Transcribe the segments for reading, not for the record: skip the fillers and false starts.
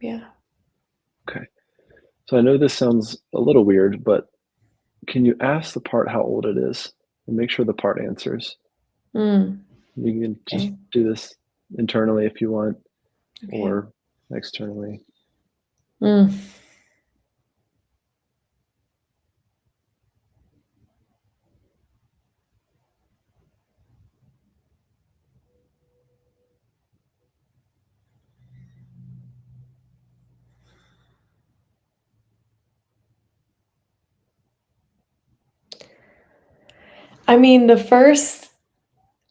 Yeah. Okay. So I know this sounds a little weird, but can you ask the part how old it is and make sure the part answers? Mm, You can just okay. do this internally if you want Okay. or externally. Mm. I mean, the first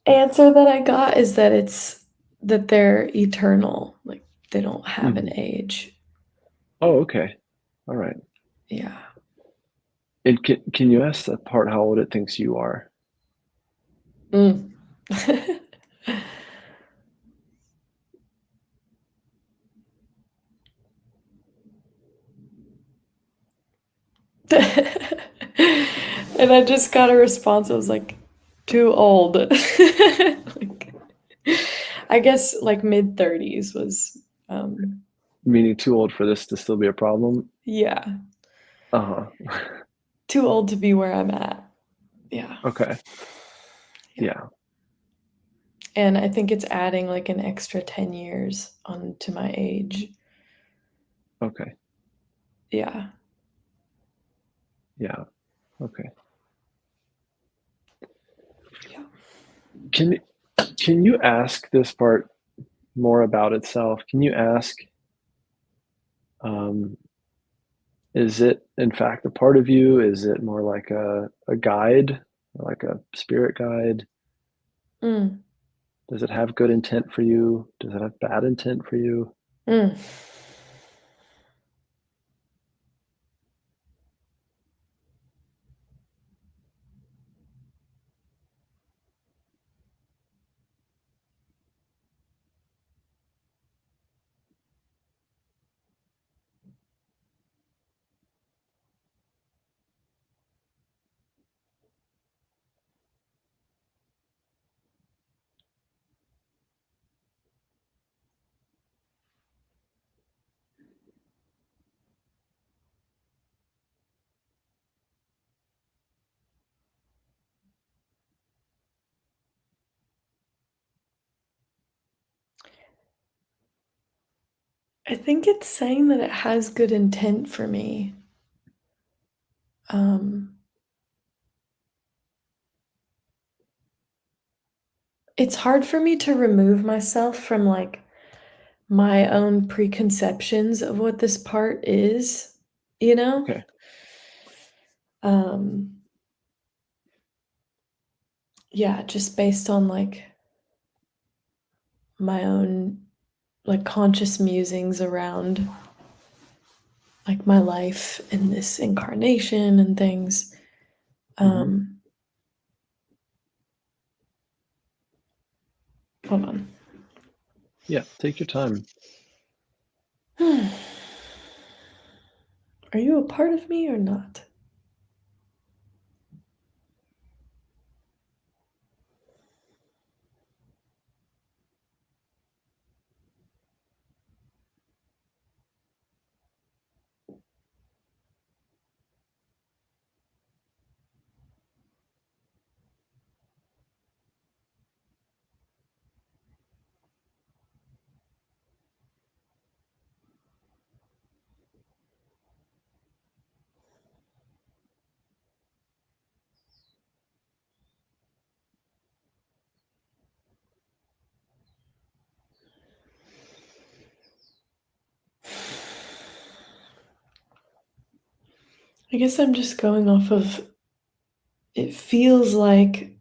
answer that I got is that they're eternal, like, they don't have an Mhm. age. Oh, okay. All right. Yeah. And can you ask that part how old it thinks you are? Mm. And I just got a response, I was like, "Too old." Like, I guess, like, mid-30s was, Meaning too old for this to still be a problem? yeah, Uh-huh. too old to be where I'm at. Yeah, Okay. yeah, Yeah. and I think it's adding, like, an extra 10 years onto my age. Okay. Yeah. Yeah. Okay. Yeah. Can can you ask this part more about itself? Can you ask, um, is it in fact a part of you? Is it more like a guide, like a spirit guide? Mm, Does it have good intent for you? Does it have bad intent for you? mm. I think it's saying that it has good intent for me. Um, it's hard for me to remove myself from, like, my own preconceptions of what this part is, you know? Okay. Um, yeah, just based on, like, my own, like, conscious musings around, like, my life in this incarnation and things. Mhm. Um, hold on. Yeah, take your time. Are you a part of me or not? I guess I'm just going off of it feels like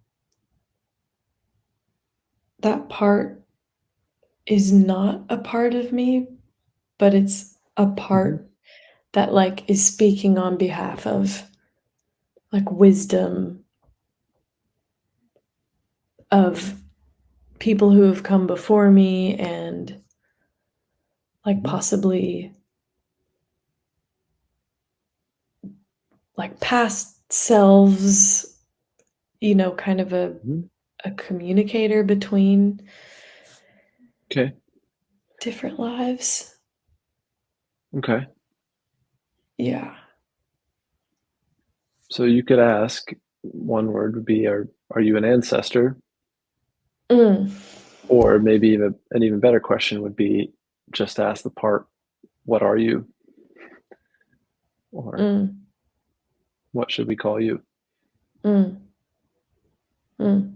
that part is not a part of me, but it's a Mhm. part that, like, is speaking on behalf of, like, wisdom of people who have come before me and, like, Mhm. possibly, like, past selves, kind of Mhm. a communicator between Okay. different lives. Okay. Yeah. So you could ask, one word would be, are you an ancestor? Mm, Or maybe even an even better question would be just ask the part, what are you? Or mm, what should we call you? mm, mm.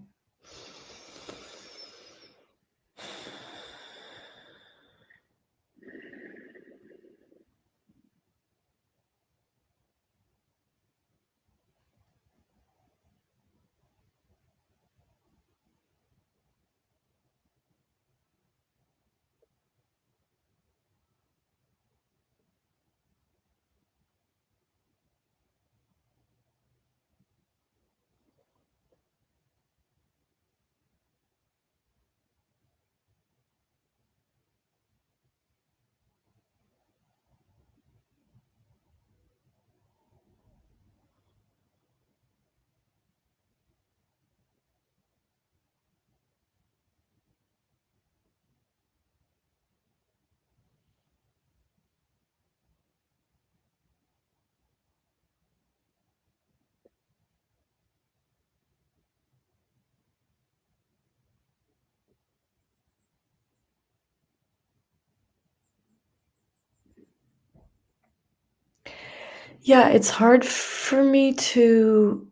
Yeah, it's hard for me to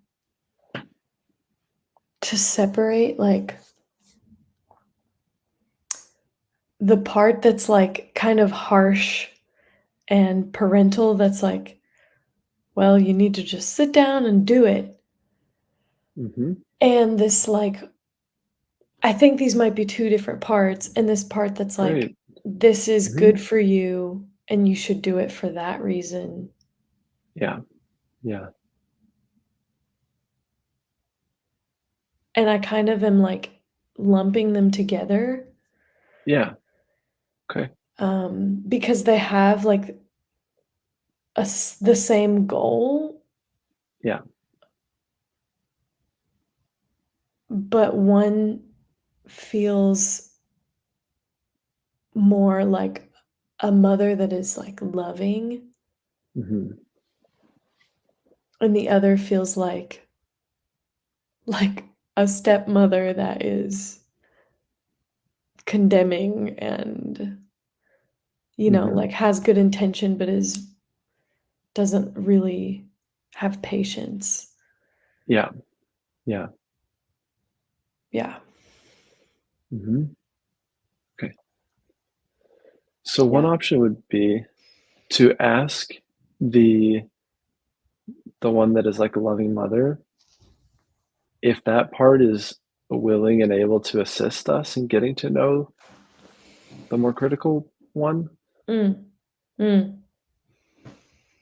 separate, like, the part that's, like, kind of harsh and parental that's like, "Well, you need to just sit down and do it." Hmm. And this, like, I think these might be 2 different parts, and this part that's like, Great. "This is Hmm. good for you, and you should do it for that reason." Yeah. Yeah. And I kind of am, like, lumping them together, Yeah. Okay. because they have, like, the same goal, Yeah. but one feels more like a mother that is, like, loving, Hmm. and the other feels like a stepmother that is condemning and, Hmm. like, has good intention, but is doesn't really have patience. Yeah. Yeah. Yeah, Hmm. Okay. So one yeah. option would be to ask the the one that is like a loving mother if that part is willing and able to assist us in getting to know the more critical one Mm, mm,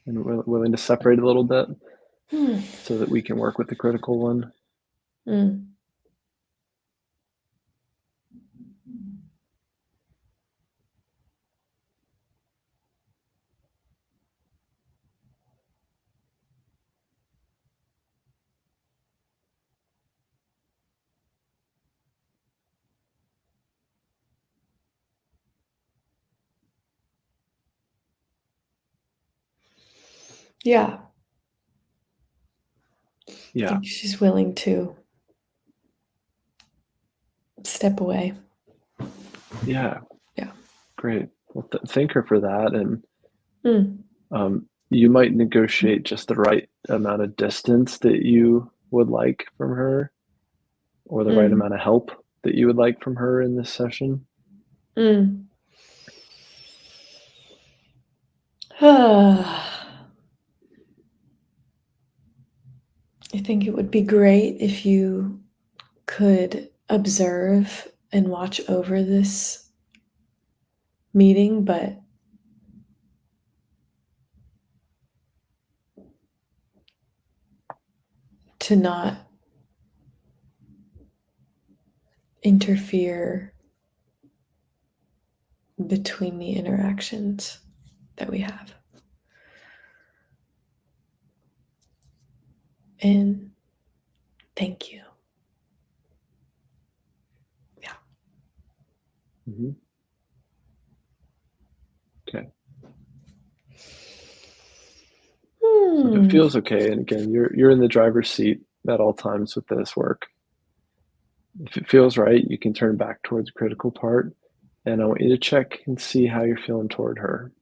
and willing to separate a little bit hmm, so that we can work with the critical one. mm. Yeah, I Yeah. think she's willing to step away. Yeah. Yeah. Great. Well, thank her for that. And Mm, you might negotiate just the right amount of distance that you would like from her or the right mm, amount of help that you would like from her in this session. mm. I think it would be great if you could observe and watch over this meeting, but to not interfere between the interactions that we have. And thank you. Yeah. Hmm. Okay. it Mhm. feels okay, and again, you're in the driver's seat at all times with this work. If it feels right, you can turn back towards the critical part, and I want you to check and see how you're feeling toward her.